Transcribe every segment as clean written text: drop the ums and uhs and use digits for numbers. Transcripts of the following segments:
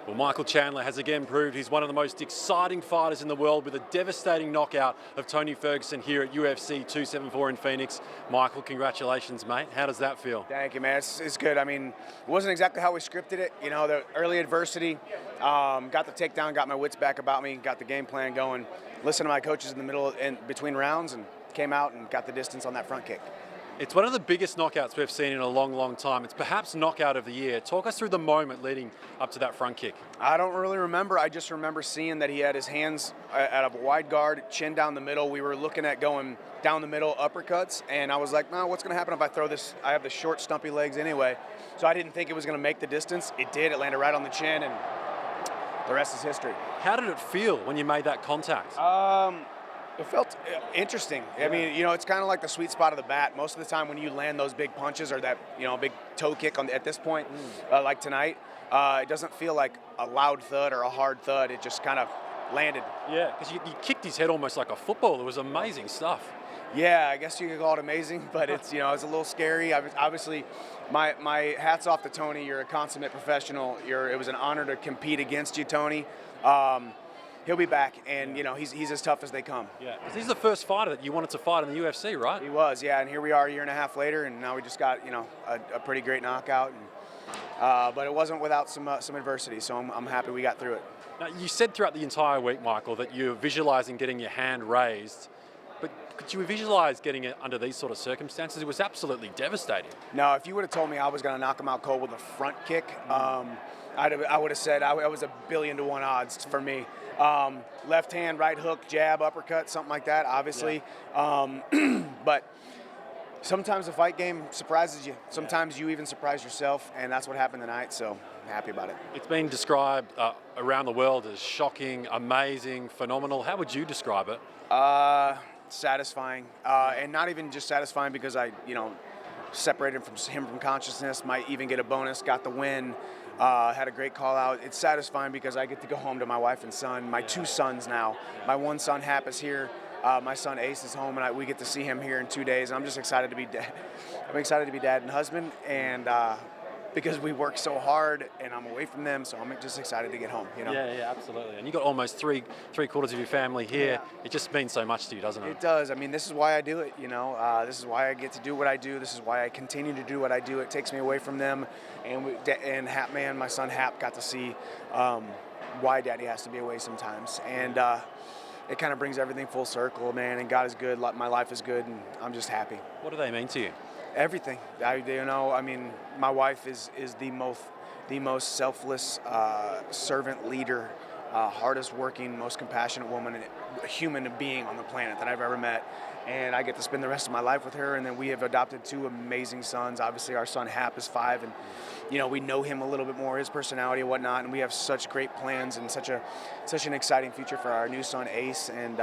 Well, Michael Chandler has again proved he's one of the most exciting fighters in the world with a devastating knockout of Tony Ferguson here at UFC 274 in Phoenix. Michael, congratulations, mate. How does that feel? Thank you, man. It's good. I mean, it wasn't exactly how we scripted it. You know, the early adversity, got the takedown, got my wits back about me, got the game plan going, listened to my coaches in the middle and between rounds, and came out and got the distance on that front kick. It's one of the biggest knockouts we've seen in a long, long time. It's perhaps knockout of the year. Talk us through the moment leading up to that front kick. I don't really remember. I just remember seeing that he had his hands at a wide guard, chin down the middle. We were looking at going down the middle uppercuts, and I was like, no, what's going to happen if I throw this? I have the short, stumpy legs anyway. So I didn't think it was going to make the distance. It did. It landed right on the chin, and the rest is history. How did it feel when you made that contact? It felt interesting. Yeah. I mean, you know, it's kind of like the sweet spot of the bat. Most of the time when you land those big punches or that, you know, big toe kick at this point, like tonight, it doesn't feel like a loud thud or a hard thud. It just kind of landed. Yeah, because you kicked his head almost like a football. It was amazing stuff. Yeah, I guess you could call it amazing, but it's, you know, it's a little scary. Obviously, my hat's off to Tony. You're a consummate professional. It was an honor to compete against you, Tony. He'll be back, and you know he's as tough as they come. Yeah, because he's the first fighter that you wanted to fight in the UFC, right? He was, yeah, and here we are a year and a half later, and now we just got a pretty great knockout. And, but it wasn't without some adversity, so I'm happy we got through it. Now, you said throughout the entire week, Michael, that you're visualizing getting your hand raised, but could you visualize getting it under these sort of circumstances? It was absolutely devastating. No, if you would have told me I was going to knock him out cold with a front kick, I would have said I was 1,000,000,000 to 1 odds for me. Left hand, right hook, jab, uppercut, something like that, obviously. Yeah. But sometimes the fight game surprises you. Sometimes you even surprise yourself, and that's what happened tonight, so I'm happy about it. It's been described around the world as shocking, amazing, phenomenal. How would you describe it? Satisfying, and not even just satisfying because I, separated from him from consciousness, might even get a bonus, got the win. Had a great call out. It's satisfying because I get to go home to my wife and son, my 2 sons now. My 1 son, Hap, is here. My son, Ace, is home, and we get to see him here in 2 days. And I'm just excited to be dad. I'm excited to be dad and husband, and because we work so hard and I'm away from them, so I'm just excited to get home. Yeah, absolutely. And you got almost three quarters of your family here. Yeah. It just means so much to you, doesn't it? It does. I mean, this is why I do it. This is why I get to do what I do. This is why I continue to do what I do. It takes me away from them, and Hap, man, my son Hap, got to see why Daddy has to be away sometimes, and it kind of brings everything full circle, man. And God is good. My life is good, and I'm just happy. What do they mean to you? Everything. I mean, my wife is the most selfless servant leader, hardest working, most compassionate woman, human being on the planet that I've ever met. And I get to spend the rest of my life with her. And then we have adopted 2 amazing sons. Obviously, our son Hap is 5, and we know him a little bit more, his personality and whatnot. And we have such great plans and such an exciting future for our new son Ace. And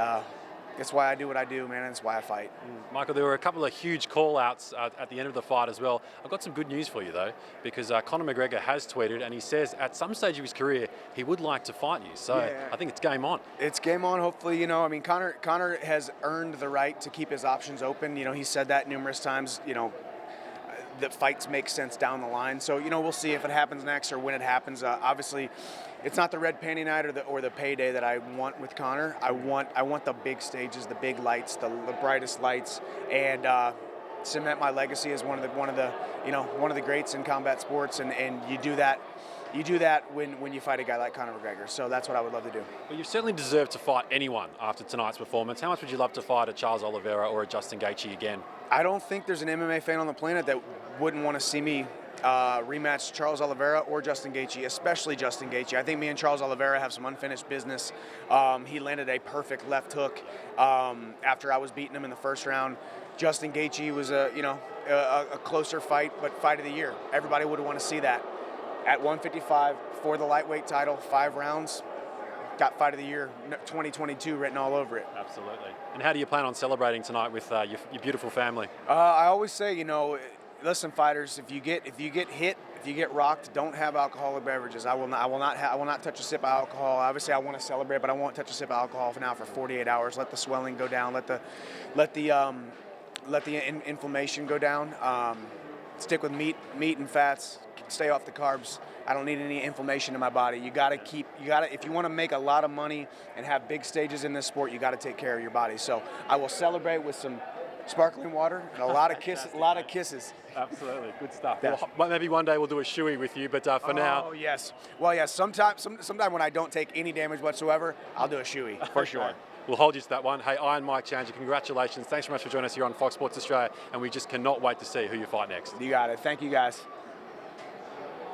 that's why I do what I do, man, and that's why I fight. Michael, there were a couple of huge call-outs at the end of the fight as well. I've got some good news for you, though, because Conor McGregor has tweeted, and he says at some stage of his career, he would like to fight you. So yeah. I think it's game on. It's game on, hopefully. Conor has earned the right to keep his options open. He said that numerous times, that fights make sense down the line. So, we'll see if it happens next or when it happens. Obviously, it's not the red panty night or the payday that I want with Conor. I want the big stages, the big lights, the brightest lights, and cement my legacy as one of the greats in combat sports. And you do that. You do that when you fight a guy like Conor McGregor. So that's what I would love to do. Well, you certainly deserve to fight anyone after tonight's performance. How much would you love to fight a Charles Oliveira or a Justin Gaethje again? I don't think there's an MMA fan on the planet that wouldn't want to see me rematch Charles Oliveira or Justin Gaethje, especially Justin Gaethje. I think me and Charles Oliveira have some unfinished business. He landed a perfect left hook after I was beating him in the first round. Justin Gaethje was a closer fight, but fight of the year. Everybody would want to see that. At 155 for the lightweight title, 5 rounds, got fight of the year 2022 written all over it. Absolutely. And how do you plan on celebrating tonight with your beautiful family? I always say, listen, fighters, if you get hit, if you get rocked, don't have alcoholic beverages. I will not touch a sip of alcohol. Obviously, I want to celebrate, but I won't touch a sip of alcohol for 48 hours. Let the swelling go down. Let the inflammation go down. Stick with meat and fats. Stay off the carbs, I don't need any inflammation in my body. You got to if you want to make a lot of money and have big stages in this sport, you got to take care of your body. So I will celebrate with some sparkling water and a lot of kisses. Absolutely, good stuff. Well, maybe one day we'll do a shoey with you, but for now. Oh yes. Well, yes. Sometime when I don't take any damage whatsoever, I'll do a shoey for sure. We'll hold you to that one. Hey, Iron Mike Chandler, congratulations. Thanks so much for joining us here on Fox Sports Australia, and we just cannot wait to see who you fight next. You got it. Thank you, guys.